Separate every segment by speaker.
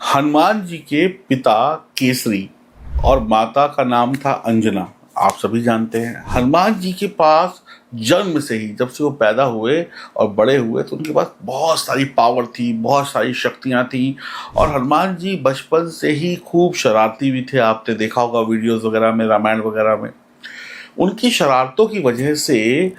Speaker 1: हनुमान जी के पिता केसरी और माता का नाम था अंजना। आप सभी जानते हैं हनुमान जी के पास जन्म से ही, जब से वो पैदा हुए और बड़े हुए, तो उनके पास बहुत सारी पावर थी, बहुत सारी शक्तियां थी। और हनुमान जी बचपन से ही खूब शरारती भी थे। आपने देखा होगा वीडियोस वगैरह में, रामायण वगैरह में। उनकी शरारतों की वजह से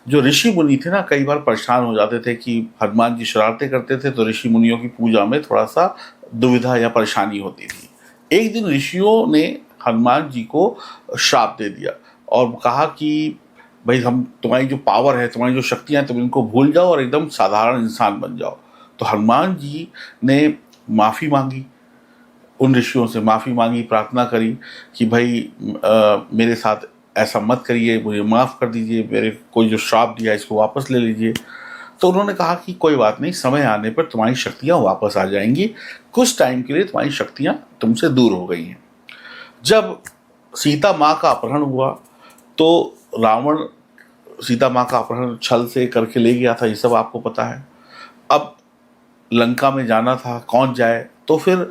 Speaker 1: जो ऋषि मुनि थे ना, कई बार परेशान हो जाते थे कि हनुमान जी शरारतें करते थे, तो ऋषि मुनियों की पूजा में थोड़ा सा दुविधा या परेशानी होती थी। एक दिन ऋषियों ने हनुमान जी को श्राप दे दिया और कहा कि भाई, हम तुम्हारी जो पावर है, तुम्हारी जो शक्तियां हैं, तुम इनको भूल जाओ और एकदम साधारण इंसान बन जाओ। तो हनुमान जी ने माफ़ी मांगी, उन ऋषियों से माफ़ी मांगी, प्रार्थना करी कि भाई मेरे साथ ऐसा मत करिए, मुझे माफ़ कर दीजिए, मेरे को जो श्राप दिया इसको वापस ले लीजिए। तो उन्होंने कहा कि कोई बात नहीं, समय आने पर तुम्हारी शक्तियाँ वापस आ जाएंगी। कुछ टाइम के लिए तुम्हारी शक्तियाँ तुमसे दूर हो गई हैं। जब सीता माँ का अपहरण हुआ तो रावण सीता माँ का अपहरण छल से करके ले गया था, ये सब आपको पता है। अब लंका में जाना था, कौन जाए? तो फिर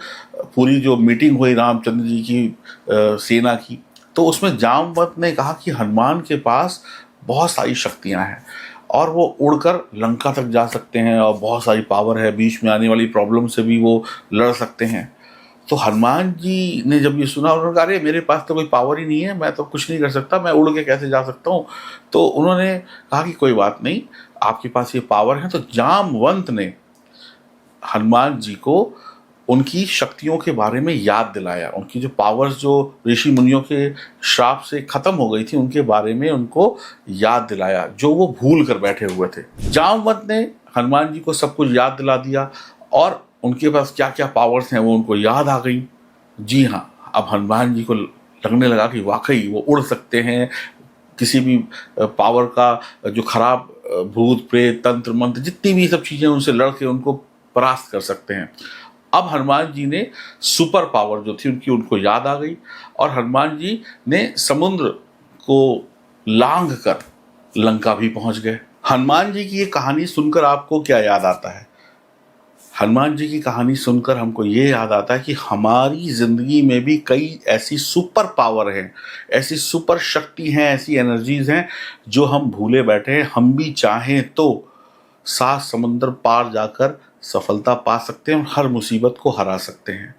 Speaker 1: पूरी जो मीटिंग हुई रामचंद्र जी की सेना की, तो उसमें जामवंत ने कहा कि हनुमान के पास बहुत सारी शक्तियां हैं और वो उड़कर लंका तक जा सकते हैं और बहुत सारी पावर है, बीच में आने वाली प्रॉब्लम से भी वो लड़ सकते हैं। तो हनुमान जी ने जब ये सुना, उन्होंने कहा अरे मेरे पास तो कोई पावर ही नहीं है, मैं तो कुछ नहीं कर सकता, मैं उड़ के कैसे जा सकता हूँ। तो उन्होंने कहा कि कोई बात नहीं, आपके पास ये पावर है। तो जामवंत ने हनुमान जी को उनकी शक्तियों के बारे में याद दिलाया, उनकी जो पावर्स जो ऋषि मुनियों के श्राप से खत्म हो गई थी, उनके बारे में उनको याद दिलाया, जो वो भूल कर बैठे हुए थे। जामवंत ने हनुमान जी को सब कुछ याद दिला दिया और उनके पास क्या क्या पावर्स हैं वो उनको याद आ गई। जी हाँ, अब हनुमान जी को लगने लगा कि वाकई वो उड़ सकते हैं, किसी भी पावर का जो खराब भूत प्रेत तंत्र मंत्र जितनी भी सब चीजें, उनसे लड़के उनको परास्त कर सकते हैं। अब हनुमान जी ने सुपर पावर जो थी उनकी, उनको याद आ गई और हनुमान जी ने समुद्र को लांघ कर लंका भी पहुंच गए। हनुमान जी की ये कहानी सुनकर आपको क्या याद आता है? हनुमान जी की कहानी सुनकर हमको ये याद आता है कि हमारी जिंदगी में भी कई ऐसी सुपर पावर हैं, ऐसी सुपर शक्ति हैं, ऐसी एनर्जीज हैं जो हम भूले बैठे हैं। हम भी चाहें तो 7 समुंदर पार जाकर सफलता पा सकते हैं और हर मुसीबत को हरा सकते हैं।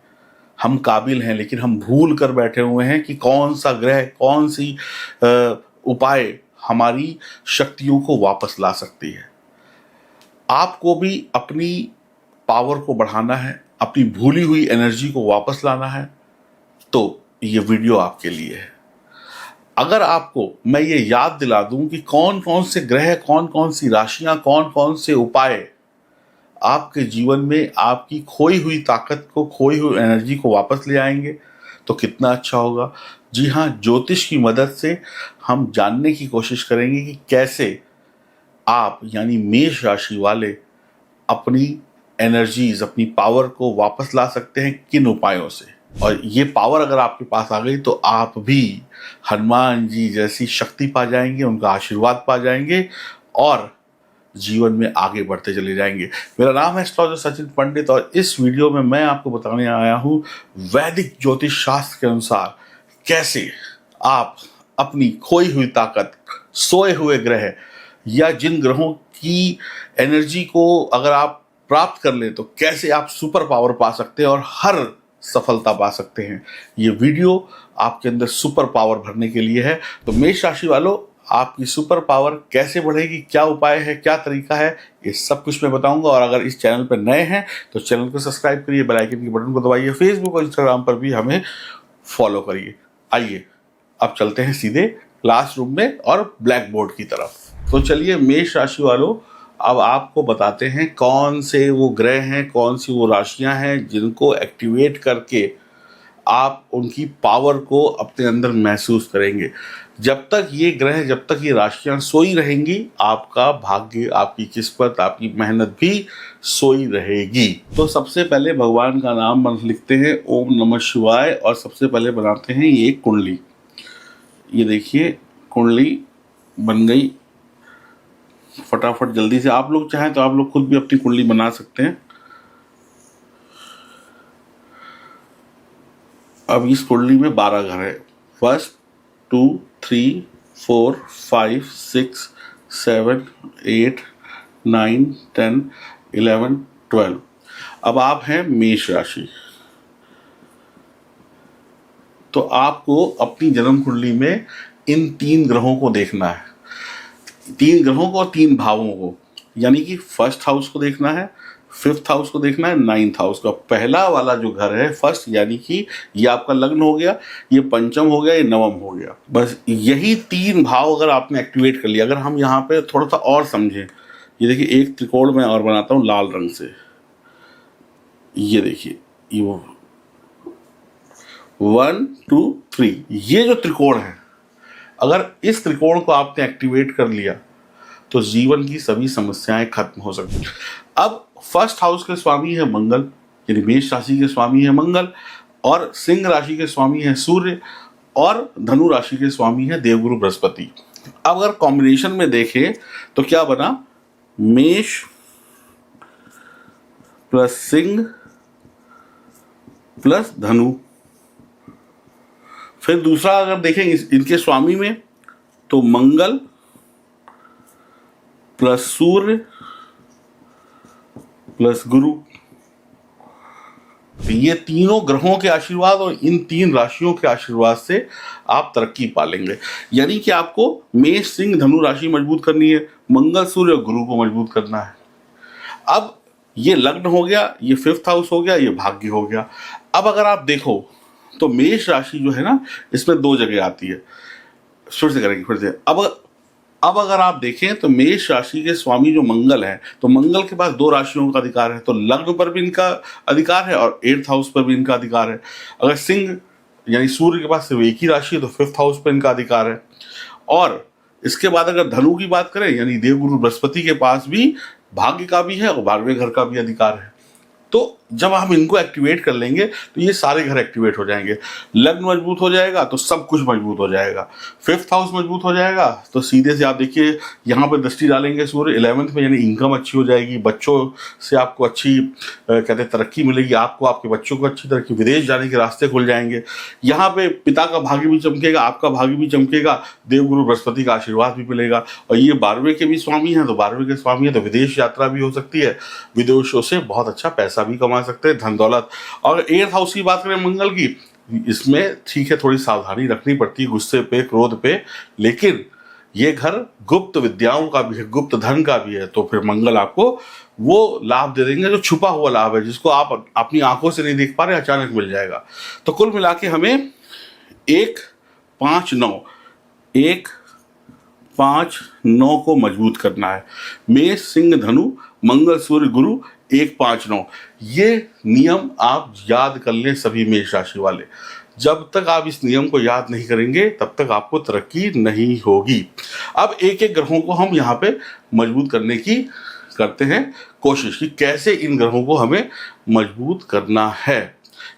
Speaker 1: हम काबिल हैं, लेकिन हम भूल कर बैठे हुए हैं कि कौन सा ग्रह, कौन सी उपाय हमारी शक्तियों को वापस ला सकती है। आपको भी अपनी पावर को बढ़ाना है, अपनी भूली हुई एनर्जी को वापस लाना है, तो ये वीडियो आपके लिए है। अगर आपको मैं ये याद दिला दूं कि कौन कौन से ग्रह, कौन कौन सी राशियां, कौन कौन से उपाय आपके जीवन में आपकी खोई हुई ताकत को, खोई हुई एनर्जी को वापस ले आएंगे, तो कितना अच्छा होगा। जी हाँ, ज्योतिष की मदद से हम जानने की कोशिश करेंगे कि कैसे आप यानी मेष राशि वाले अपनी एनर्जीज, अपनी पावर को वापस ला सकते हैं, किन उपायों से। और ये पावर अगर आपके पास आ गई तो आप भी हनुमान जी जैसी शक्ति पा जाएंगे, उनका आशीर्वाद पा जाएंगे और जीवन में आगे बढ़ते चले जाएंगे। मेरा नाम है एस्ट्रोलॉजर सचिन पंडित और इस वीडियो में मैं आपको बताने आया हूँ वैदिक ज्योतिष शास्त्र के अनुसार कैसे आप अपनी खोई हुई ताकत, सोए हुए ग्रह या जिन ग्रहों की एनर्जी को अगर आप प्राप्त कर ले तो कैसे आप सुपर पावर पा सकते हैं और हर सफलता पा सकते हैं। ये वीडियो आपके अंदर सुपर पावर भरने के लिए है। तो मेष राशि वालों, आपकी सुपर पावर कैसे बढ़ेगी, क्या उपाय है, क्या तरीका है, ये सब कुछ मैं बताऊंगा। और अगर इस चैनल पर नए हैं तो चैनल को सब्सक्राइब करिए, बेल आइकन के बटन को दबाइए, फेसबुक और इंस्टाग्राम पर भी हमें फॉलो करिए। आइए अब चलते हैं सीधे क्लासरूम में और ब्लैक बोर्ड की तरफ। तो चलिए मेष राशि वालों, अब आपको बताते हैं कौन से वो ग्रह हैं, कौन सी वो राशियां हैं जिनको एक्टिवेट करके आप उनकी पावर को अपने अंदर महसूस करेंगे। जब तक ये ग्रह, जब तक ये राशियां सोई रहेंगी, आपका भाग्य, आपकी किस्मत, आपकी मेहनत भी सोई रहेगी। तो सबसे पहले भगवान का नाम लिखते हैं, ओम नमः शिवाय, और सबसे पहले बनाते हैं ये कुंडली। ये देखिए कुंडली बन गई। फटाफट जल्दी से, आप लोग चाहें तो आप लोग खुद भी अपनी कुंडली बना सकते हैं। अब इस कुंडली में 12 घर है, 1 2 3 4 5 6 7 8 9 10 11 12। अब आप हैं मेष राशि, तो आपको अपनी जन्म कुंडली में इन 3 ग्रहों को देखना है, 3 ग्रहों को और 3 भावों को, यानी कि फर्स्ट हाउस को देखना है, 5th हाउस को देखना है, 9th हाउस का। पहला वाला जो घर है फर्स्ट, यानी कि ये आपका लग्न हो गया, ये पंचम हो गया, ये नवम हो गया। बस यही 3 भाव अगर आपने एक्टिवेट कर लिया। अगर हम यहाँ पे थोड़ा सा और समझें, ये देखिए एक त्रिकोण मैं और बनाता हूँ लाल रंग से, ये देखिए ये 1 2 3, ये जो त्रिकोण है, अगर इस त्रिकोण को आपने एक्टिवेट कर लिया तो जीवन की सभी समस्याएं खत्म हो सकती हैं। अब फर्स्ट हाउस के स्वामी है मंगल, यानी मेष राशि के स्वामी है मंगल, और सिंह राशि के स्वामी है सूर्य, और धनु राशि के स्वामी है देवगुरु बृहस्पति। अब अगर कॉम्बिनेशन में देखें तो क्या बना, मेष प्लस सिंह प्लस धनु। फिर दूसरा अगर देखें इनके स्वामी में, तो मंगल प्लस सूर्य प्लस गुरु। ये तीनों ग्रहों के आशीर्वाद और इन 3 राशियों के आशीर्वाद से आप तरक्की पालेंगे। यानी कि आपको मेष सिंह धनु राशि मजबूत करनी है, मंगल सूर्य और गुरु को मजबूत करना है। अब ये लग्न हो गया, ये 5th हाउस हो गया, ये भाग्य हो गया। अब अगर आप देखो तो मेष राशि जो है ना, इसमें 2 जगह आती है। फिर से करेंगे, फिर से। अब अगर आप देखें तो मेष राशि के स्वामी जो मंगल है, तो मंगल के पास 2 राशियों का अधिकार है, तो लग्न पर भी इनका अधिकार है और 8th हाउस पर भी इनका अधिकार है। अगर सिंह यानी सूर्य के पास सिर्फ एक ही राशि है तो 5th हाउस पर इनका अधिकार है। और इसके बाद अगर धनु की बात करें, यानी देवगुरु बृहस्पति के पास भी भाग्य का भी है और 12वें घर का भी अधिकार है। तो जब हम इनको एक्टिवेट कर लेंगे तो ये सारे घर एक्टिवेट हो जाएंगे। लग्न मजबूत हो जाएगा तो सब कुछ मजबूत हो जाएगा। 5th हाउस मजबूत हो जाएगा तो सीधे से आप देखिए यहाँ पर दृष्टि डालेंगे सूर्य 11th में, यानी इनकम अच्छी हो जाएगी, बच्चों से आपको अच्छी कहते हैं तरक्की मिलेगी, आपको आपके बच्चों को अच्छी तरक्की, विदेश जाने के रास्ते खुल जाएंगे। यहाँ पे पिता का भाग्य भी चमकेगा, आपका भाग्य भी चमकेगा, देवगुरु बृहस्पति का आशीर्वाद भी मिलेगा। और ये 12वें के भी स्वामी हैं, तो 12वें के स्वामी है तो विदेश यात्रा भी हो सकती है, विदेशों से बहुत अच्छा पैसा भी कमा सकते हैं, धन दौलत। और 8th हाउस की बात करें मंगल की, इसमें ठीक है थोड़ी सावधानी रखनी पड़ती है गुस्से पे, क्रोध पे, लेकिन ये घर गुप्त विद्याओं का भी है, गुप्त धन का भी है। तो फिर मंगल आपको वो लाभ दे देंगे जो छुपा हुआ लाभ है, जिसको आप अपनी आंखों से नहीं देख पा रहे, अचानक मिल जाएगा। तो कुल मिला के हमें 1 5 9 1 5 9 को मजबूत करना है। मेष सिंह धनु मंगल सूर्य गुरु 1 5 9, ये नियम आप याद कर लें सभी मेष राशि वाले। जब तक आप इस नियम को याद नहीं करेंगे तब तक आपको तरक्की नहीं होगी। अब एक एक ग्रहों को हम यहाँ पे मजबूत करने की करते हैं कोशिश कि कैसे इन ग्रहों को हमें मजबूत करना है,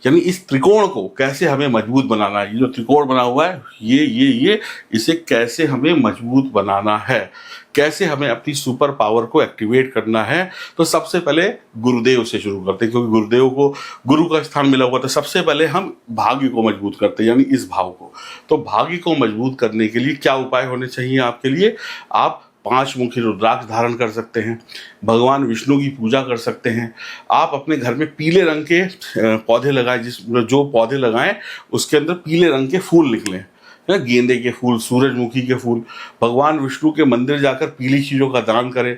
Speaker 1: यानी इस त्रिकोण को कैसे हमें मजबूत बनाना है। ये जो त्रिकोण बना हुआ है ये इसे कैसे हमें मजबूत बनाना है, कैसे हमें अपनी सुपर पावर को एक्टिवेट करना है। तो सबसे पहले गुरुदेव से शुरू करते हैं, क्योंकि गुरुदेव को गुरु का स्थान मिला हुआ था। सबसे पहले हम भाग्य को मजबूत करते हैं, यानी इस भाव को। तो भाग्य को मजबूत करने के लिए क्या उपाय होने चाहिए आपके लिए? आप 5 मुखी रुद्राक्ष धारण कर सकते हैं, भगवान विष्णु की पूजा कर सकते हैं। आप अपने घर में पीले रंग के पौधे लगाएं, जो पौधे लगाएं उसके अंदर पीले रंग के फूल निकलें, गेंदे के फूल, सूरजमुखी के फूल। भगवान विष्णु के मंदिर जाकर पीली चीज़ों का दान करें,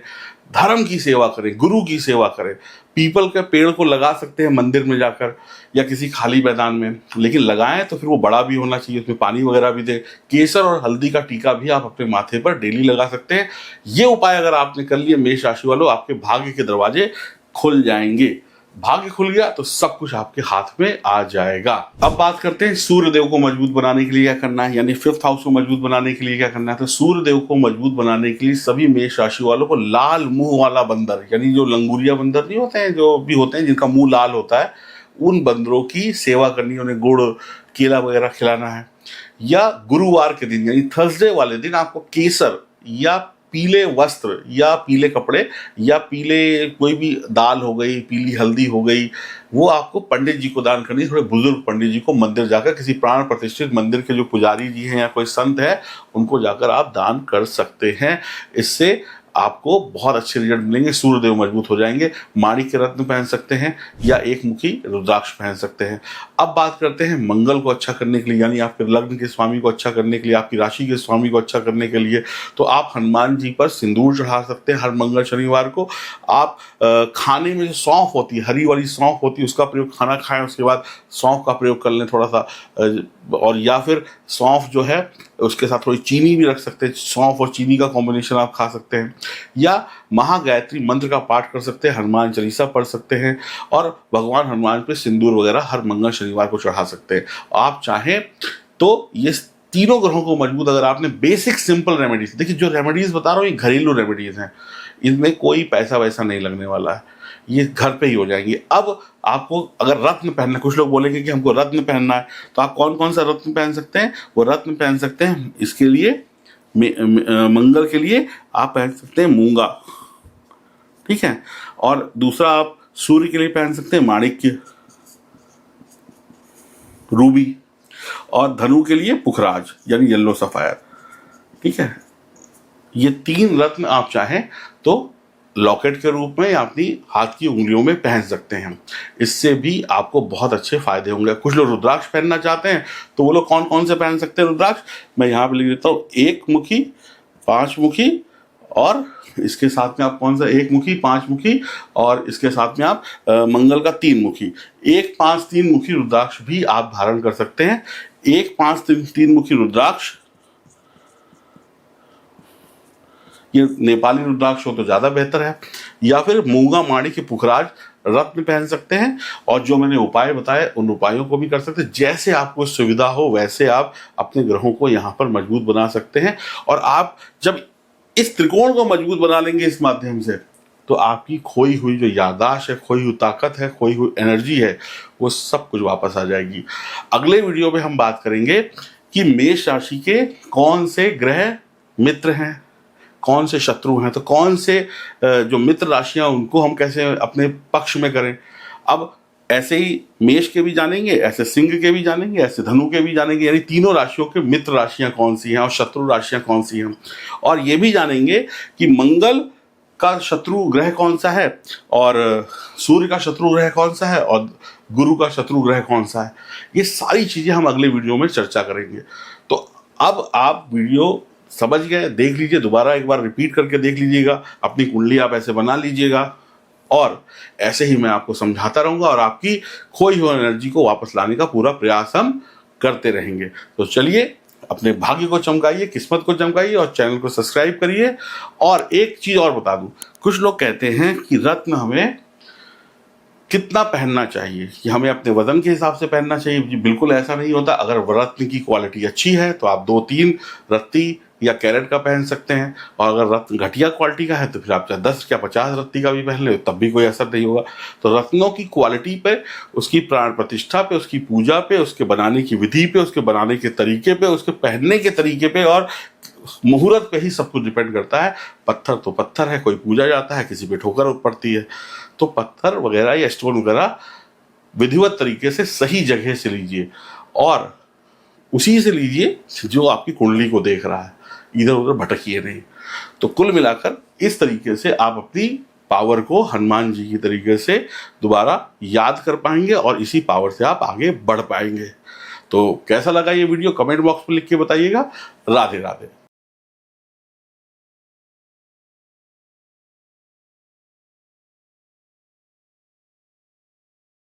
Speaker 1: धर्म की सेवा करें, गुरु की सेवा करें। पीपल के पेड़ को लगा सकते हैं मंदिर में जाकर या किसी खाली मैदान में, लेकिन लगाएं तो फिर वो बड़ा भी होना चाहिए, उसमें पानी वगैरह भी दें। केसर और हल्दी का टीका भी आप अपने माथे पर डेली लगा सकते हैं। ये उपाय अगर आपने कर लिए मेष राशि वालों, आपके भाग्य के दरवाजे खुल जाएंगे। भाग्य खुल गया तो सब कुछ आपके हाथ में आ जाएगा। अब बात करते हैं सूर्य देव को मजबूत बनाने के लिए क्या करना है, यानी 5th हाउस को मजबूत बनाने के लिए क्या करना है। तो सूर्य देव को मजबूत बनाने के लिए सभी मेष राशि वालों को लाल मुंह वाला बंदर, यानी जो लंगूरिया बंदर नहीं होते हैं, जो भी होते हैं जिनका मुंह लाल होता है, उन बंदरों की सेवा करनी है, उन्हें गुड़ केला वगैरह खिलाना है। या गुरुवार के दिन यानी थर्सडे वाले दिन आपको केसर या पीले वस्त्र या पीले कपड़े या पीले कोई भी दाल हो गई, पीली हल्दी हो गई, वो आपको पंडित जी को दान करनी है। थोड़े बुजुर्ग पंडित जी को मंदिर जाकर, किसी प्राण प्रतिष्ठित मंदिर के जो पुजारी जी हैं या कोई संत है, उनको जाकर आप दान कर सकते हैं। इससे आपको बहुत अच्छे रिजल्ट मिलेंगे, सूर्यदेव मजबूत हो जाएंगे। माणिक के रत्न पहन सकते हैं या एक मुखी रुद्राक्ष पहन सकते हैं। अब बात करते हैं मंगल को अच्छा करने के लिए, यानी आपके लग्न के स्वामी को अच्छा करने के लिए, आपकी राशि के स्वामी को अच्छा करने के लिए। तो आप हनुमान जी पर सिंदूर चढ़ा सकते हैं हर मंगल शनिवार को। आप खाने में जो सौंफ होती है, हरी वाली सौंफ होती है, उसका प्रयोग, खाना खाएं उसके बाद सौंफ का प्रयोग कर लें थोड़ा सा, और या फिर सौंफ जो है उसके साथ थोड़ी चीनी भी रख सकते हैं। सौंफ और चीनी का कॉम्बिनेशन आप खा सकते हैं, या महागायत्री मंत्र का पाठ कर सकते हैं, हनुमान चालीसा पढ़ सकते हैं, और भगवान हनुमान पे सिंदूर वगैरह हर मंगल शनिवार को चढ़ा सकते हैं। आप चाहें तो ये तीनों ग्रहों को मजबूत, अगर आपने बेसिक सिंपल रेमेडीज, देखिए जो रेमेडीज बता रहा हूँ ये घरेलू रेमेडीज हैं, इनमें कोई पैसा वैसा नहीं लगने वाला है, ये घर पे ही हो जाएंगे। अब आपको अगर रत्न पहनना, कुछ लोग बोलेंगे कि हमको रत्न पहनना है, तो आप कौन कौन सा रत्न पहन सकते हैं? वो रत्न पहन सकते हैं इसके लिए, मंगल के लिए आप पहन सकते हैं मूंगा, ठीक है। और दूसरा आप सूर्य के लिए पहन सकते हैं माणिक्य, रूबी, और धनु के लिए पुखराज यानी येलो सफायर, ठीक है। ये 3 रत्न आप चाहें तो लॉकेट के रूप में या अपनी हाथ की उंगलियों में पहन सकते हैं। इससे भी आपको बहुत अच्छे फायदे होंगे। कुछ लोग रुद्राक्ष पहनना चाहते हैं, तो वो लोग कौन कौन से पहन सकते हैं रुद्राक्ष? मैं यहाँ पे लिख देता हूँ, 1 मुखी, 5 मुखी, और इसके साथ में आप कौन सा, 1 मुखी, 5 मुखी, और इसके साथ में आप मंगल का 3 मुखी। 1, 5, 3 मुखी रुद्राक्ष भी आप धारण कर सकते हैं। 1, 5, 3 मुखी रुद्राक्ष, ये नेपाली रुद्राक्ष हो तो ज़्यादा बेहतर है, या फिर मूंगा माणिक्य पुखराज रत्न पहन सकते हैं। और जो मैंने उपाय बताए उन उपायों को भी कर सकते हैं। जैसे आपको सुविधा हो वैसे आप अपने ग्रहों को यहाँ पर मजबूत बना सकते हैं। और आप जब इस त्रिकोण को मजबूत बना लेंगे इस माध्यम से, तो आपकी खोई हुई जो याददाश्त है, खोई हुई ताकत है, खोई हुई एनर्जी है, वो सब कुछ वापस आ जाएगी। अगले वीडियो में हम बात करेंगे कि मेष राशि के कौन से ग्रह मित्र हैं, कौन से शत्रु हैं। तो कौन से जो मित्र राशियां उनको हम कैसे अपने पक्ष में करें। अब ऐसे ही मेष के भी जानेंगे, ऐसे सिंह के भी जानेंगे, ऐसे धनु के भी जानेंगे, यानी तीनों राशियों के मित्र राशियां कौन सी हैं और शत्रु राशियां कौन सी हैं। और ये भी जानेंगे कि मंगल का शत्रु ग्रह कौन सा है, और सूर्य का शत्रु ग्रह कौन सा है, और गुरु का शत्रु ग्रह कौन सा है। ये सारी चीजें हम अगले वीडियो में चर्चा करेंगे। तो अब आप वीडियो समझ गए, देख लीजिए, दोबारा एक बार रिपीट करके देख लीजिएगा, अपनी कुंडली आप ऐसे बना लीजिएगा, और ऐसे ही मैं आपको समझाता रहूंगा और आपकी खोई हुई एनर्जी को वापस लाने का पूरा प्रयास हम करते रहेंगे। तो चलिए, अपने भाग्य को चमकाइए, किस्मत को चमकाइए, और चैनल को सब्सक्राइब करिए। और एक चीज और बता दूं, कुछ लोग कहते हैं कि रत्न हमें कितना पहनना चाहिए, कि हमें अपने वजन के हिसाब से पहनना चाहिए। बिल्कुल ऐसा नहीं होता। अगर रत्न की क्वालिटी अच्छी है तो आप 2-3 रत्ती या कैरेट का पहन सकते हैं, और अगर रत्न घटिया क्वालिटी का है तो फिर आप चाहे 10 या 50 रत्ती का भी पहन ले, तब भी कोई असर नहीं होगा। तो रत्नों की क्वालिटी पे, उसकी प्राण प्रतिष्ठा पे, उसकी पूजा पे, उसके बनाने की विधि पे, उसके बनाने के तरीके पे, उसके पहनने के तरीके पे और मुहूर्त पे ही सब कुछ डिपेंड करता है। पत्थर तो पत्थर है, कोई पूजा जाता है, किसी पे ठोकर पड़ती है, तो पत्थर वगैरह या स्टोन वगैरह विधिवत तरीके से सही जगह से लीजिए, और उसी से लीजिए जो आपकी कुंडली को देख रहा है, इधर उधर भटकिए नहीं। तो कुल मिलाकर इस तरीके से आप अपनी पावर को हनुमान जी की तरीके से दोबारा याद कर पाएंगे, और इसी पावर से आप आगे बढ़ पाएंगे। तो कैसा लगा ये वीडियो, कमेंट बॉक्स में लिख के बताइएगा। राधे राधे।